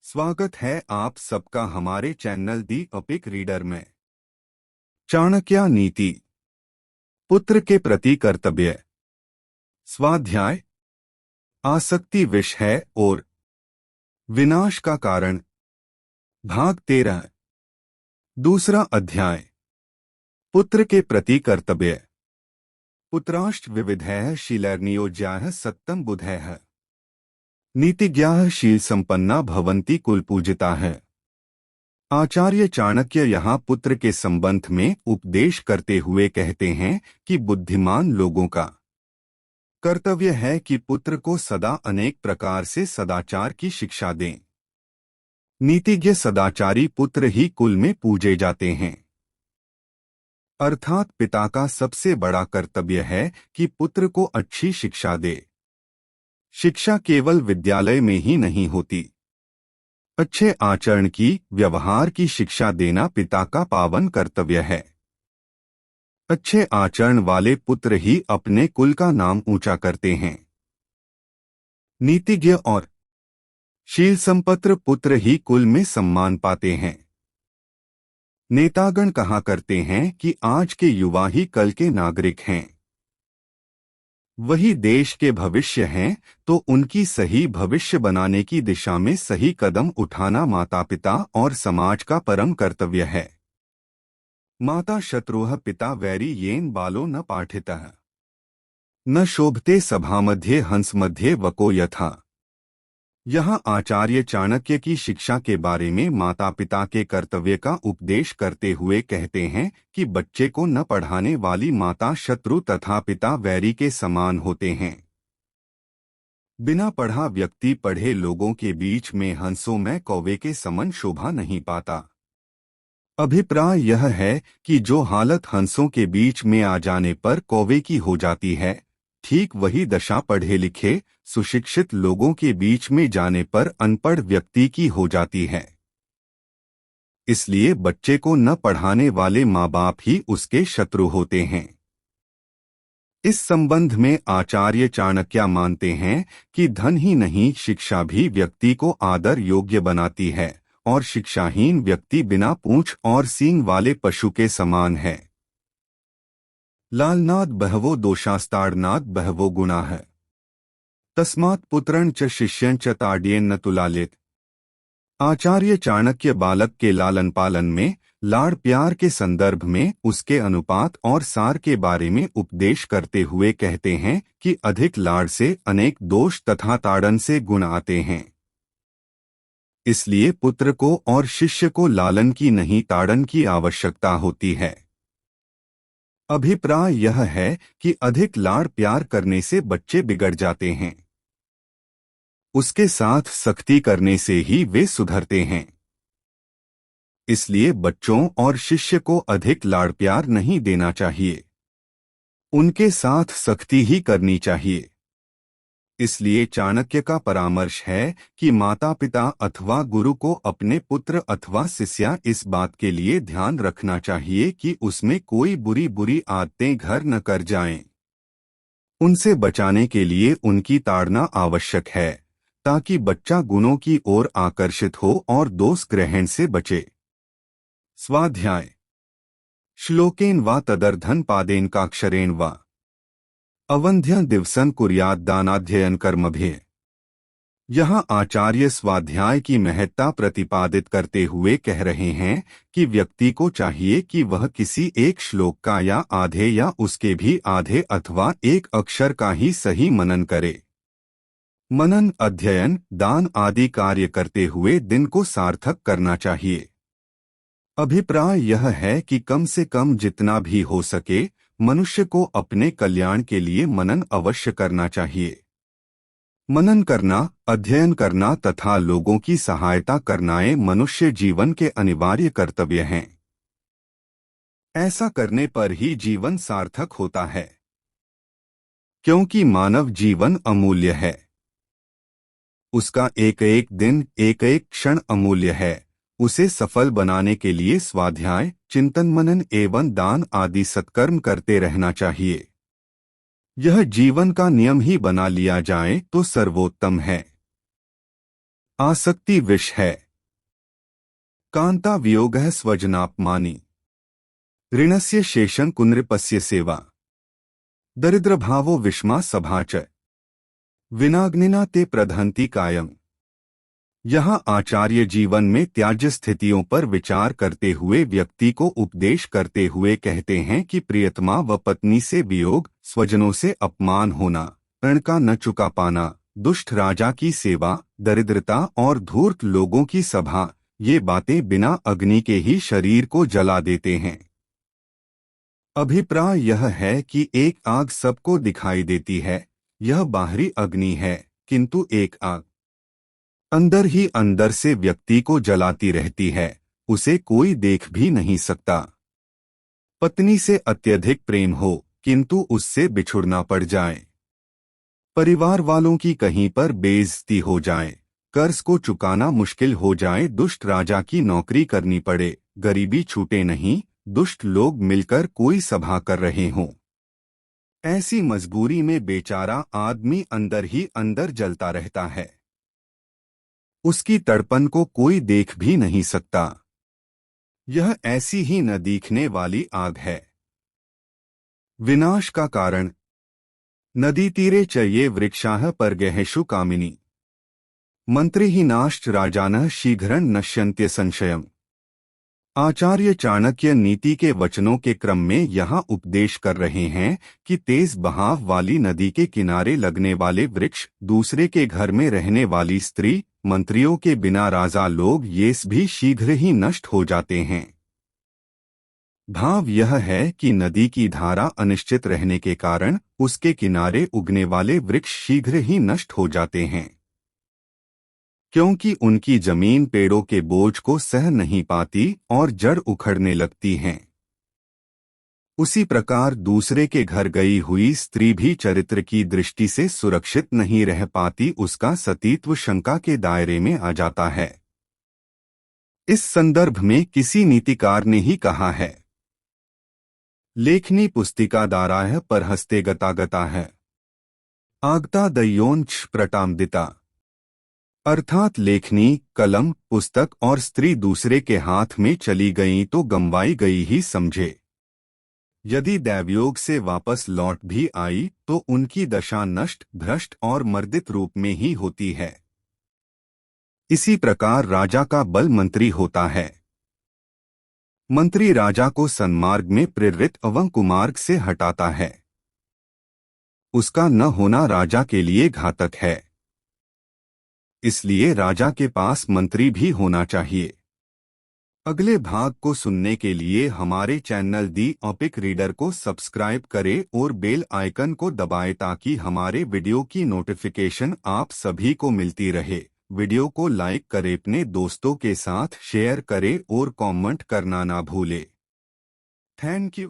स्वागत है आप सबका हमारे चैनल दी अपिक रीडर में। चाणक्य नीति, पुत्र के प्रति कर्तव्य, स्वाध्याय, आसक्ति विष है और विनाश का कारण, भाग 13। दूसरा अध्याय, पुत्र के प्रति कर्तव्य। पुत्राश्च विविधैः शीलर्नियोज्याः सत्तम बुधैः नीतिज्ञाः शील संपन्ना भवन्ति कुलपूजिता है। आचार्य चाणक्य यहाँ पुत्र के संबंध में उपदेश करते हुए कहते हैं कि बुद्धिमान लोगों का कर्तव्य है कि पुत्र को सदा अनेक प्रकार से सदाचार की शिक्षा दें। नीतिज्ञ सदाचारी पुत्र ही कुल में पूजे जाते हैं। अर्थात पिता का सबसे बड़ा कर्तव्य है कि पुत्र को अच्छी शिक्षा दे। शिक्षा केवल विद्यालय में ही नहीं होती। अच्छे आचरण की, व्यवहार की शिक्षा देना पिता का पावन कर्तव्य है। अच्छे आचरण वाले पुत्र ही अपने कुल का नाम ऊंचा करते हैं। नीतिज्ञ और शील संपन्न पुत्र ही कुल में सम्मान पाते हैं। नेतागण कहा करते हैं कि आज के युवा ही कल के नागरिक हैं। वही देश के भविष्य हैं, तो उनकी सही भविष्य बनाने की दिशा में सही कदम उठाना माता पिता और समाज का परम कर्तव्य है। माता शत्रुः पिता वैरी येन बालो न पाठितः न शोभते सभामध्ये हंस मध्ये वको यथा। यहाँ आचार्य चाणक्य की शिक्षा के बारे में माता पिता के कर्तव्य का उपदेश करते हुए कहते हैं कि बच्चे को न पढ़ाने वाली माता शत्रु तथा पिता वैरी के समान होते हैं। बिना पढ़ा व्यक्ति पढ़े लोगों के बीच में हंसों में कौवे के समान शोभा नहीं पाता। अभिप्राय यह है कि जो हालत हंसों के बीच में आ जाने पर कौवे की हो जाती है, ठीक वही दशा पढ़े लिखे सुशिक्षित लोगों के बीच में जाने पर अनपढ़ व्यक्ति की हो जाती है। इसलिए बच्चे को न पढ़ाने वाले माँ बाप ही उसके शत्रु होते हैं। इस संबंध में आचार्य चाणक्य मानते हैं कि धन ही नहीं, शिक्षा भी व्यक्ति को आदर योग्य बनाती है और शिक्षाहीन व्यक्ति बिना पूंछ और सींग वाले पशु के समान है। लालनाद बहवो दोषास्ताड़नाद बहवो गुणा है, तस्मात् पुत्रं च शिष्यं च ताड्येन न तुलालित। आचार्य चाणक्य बालक के लालन पालन में, लाड़ प्यार के संदर्भ में उसके अनुपात और सार के बारे में उपदेश करते हुए कहते हैं कि अधिक लाड़ से अनेक दोष तथा ताड़न से गुण आते हैं। इसलिए पुत्र को और शिष्य को लालन की नहीं ताड़न की आवश्यकता होती है। अभिप्राय यह है कि अधिक लाड़ प्यार करने से बच्चे बिगड़ जाते हैं। उसके साथ सख्ती करने से ही वे सुधरते हैं। इसलिए बच्चों और शिष्य को अधिक लाड़ प्यार नहीं देना चाहिए, उनके साथ सख्ती ही करनी चाहिए। इसलिए चाणक्य का परामर्श है कि माता पिता अथवा गुरु को अपने पुत्र अथवा शिष्या इस बात के लिए ध्यान रखना चाहिए कि उसमें कोई बुरी आदतें घर न कर जाएं। उनसे बचाने के लिए उनकी ताड़ना आवश्यक है, ताकि बच्चा गुणों की ओर आकर्षित हो और दोष ग्रहण से बचे। स्वाध्याय, श्लोकेन वा तदर्धन पादेन काक्षरेण वा अवंध्य दिवसन कुर्याद दानाध्ययन कर्मभिः। यहाँ आचार्य स्वाध्याय की महत्ता प्रतिपादित करते हुए कह रहे हैं कि व्यक्ति को चाहिए कि वह किसी एक श्लोक का या आधे या उसके भी आधे अथवा एक अक्षर का ही सही मनन करे। मनन, अध्ययन, दान आदि कार्य करते हुए दिन को सार्थक करना चाहिए। अभिप्राय यह है कि कम से कम जितना भी हो सके मनुष्य को अपने कल्याण के लिए मनन अवश्य करना चाहिए। मनन करना, अध्ययन करना तथा लोगों की सहायता करना मनुष्य जीवन के अनिवार्य कर्तव्य हैं। ऐसा करने पर ही जीवन सार्थक होता है, क्योंकि मानव जीवन अमूल्य है। उसका एक एक दिन, एक एक क्षण अमूल्य है। उसे सफल बनाने के लिए स्वाध्याय, चिंतन, मनन एवं दान आदि सत्कर्म करते रहना चाहिए। यह जीवन का नियम ही बना लिया जाए तो सर्वोत्तम है। आसक्ति विष है। कांता वियोगः स्वजनापमानि ऋणस्य शेषं कुनृपस्य सेवा दरिद्रभावो विषमा सभा च विनाग्निना ते प्रदहन्ति कायम। यहाँ आचार्य जीवन में त्याज्य स्थितियों पर विचार करते हुए व्यक्ति को उपदेश करते हुए कहते हैं कि प्रियतमा व पत्नी से वियोग, स्वजनों से अपमान होना, ऋण का न चुका पाना, दुष्ट राजा की सेवा, दरिद्रता और धूर्त लोगों की सभा, ये बातें बिना अग्नि के ही शरीर को जला देते हैं। अभिप्राय यह है कि एक आग सबको दिखाई देती है, यह बाहरी अग्नि है, किंतु एक आग अंदर ही अंदर से व्यक्ति को जलाती रहती है, उसे कोई देख भी नहीं सकता। पत्नी से अत्यधिक प्रेम हो किंतु उससे बिछुड़ना पड़ जाए, परिवार वालों की कहीं पर बेइज्जती हो जाए, कर्ज को चुकाना मुश्किल हो जाए, दुष्ट राजा की नौकरी करनी पड़े, गरीबी छूटे नहीं, दुष्ट लोग मिलकर कोई सभा कर रहे हों, ऐसी मजबूरी में बेचारा आदमी अंदर ही अंदर जलता रहता है। उसकी तड़पन को कोई देख भी नहीं सकता। यह ऐसी ही न दिखने वाली आग है। विनाश का कारण नदी तीरे च ये वृक्षाः परगेहेषु कामिनी मंत्रिहीनाश्च राजानः शीघ्रं नश्यन्त्य संशयम्। आचार्य चाणक्य नीति के वचनों के क्रम में यहाँ उपदेश कर रहे हैं कि तेज बहाव वाली नदी के किनारे लगने वाले वृक्ष, दूसरे के घर में रहने वाली स्त्री, मंत्रियों के बिना राजा लोग ये भी शीघ्र ही नष्ट हो जाते हैं। भाव यह है कि नदी की धारा अनिश्चित रहने के कारण उसके किनारे उगने वाले वृक्ष शीघ्र ही नष्ट हो जाते हैं, क्योंकि उनकी जमीन पेड़ों के बोझ को सह नहीं पाती और जड़ उखड़ने लगती हैं। उसी प्रकार दूसरे के घर गई हुई स्त्री भी चरित्र की दृष्टि से सुरक्षित नहीं रह पाती, उसका सतीत्व शंका के दायरे में आ जाता है। इस संदर्भ में किसी नीतिकार ने ही कहा है, लेखनी पुस्तिका दाराह पर हस्ते गता गता है आगता दयोंच प्रटामदिता। अर्थात लेखनी, कलम, पुस्तक और स्त्री दूसरे के हाथ में चली गई तो गंवाई गई ही समझे। यदि दैवयोग से वापस लौट भी आई तो उनकी दशा नष्ट, भ्रष्ट और मर्दित रूप में ही होती है। इसी प्रकार राजा का बल मंत्री होता है। मंत्री राजा को सन्मार्ग में प्रेरित एवं कुमार्ग से हटाता है। उसका न होना राजा के लिए घातक है। इसलिए राजा के पास मंत्री भी होना चाहिए। अगले भाग को सुनने के लिए हमारे चैनल दी ऑपिक रीडर को सब्सक्राइब करें और बेल आइकन को दबाएं ताकि हमारे वीडियो की नोटिफिकेशन आप सभी को मिलती रहे। वीडियो को लाइक करें, अपने दोस्तों के साथ शेयर करें और कमेंट करना ना भूलें। Thank you.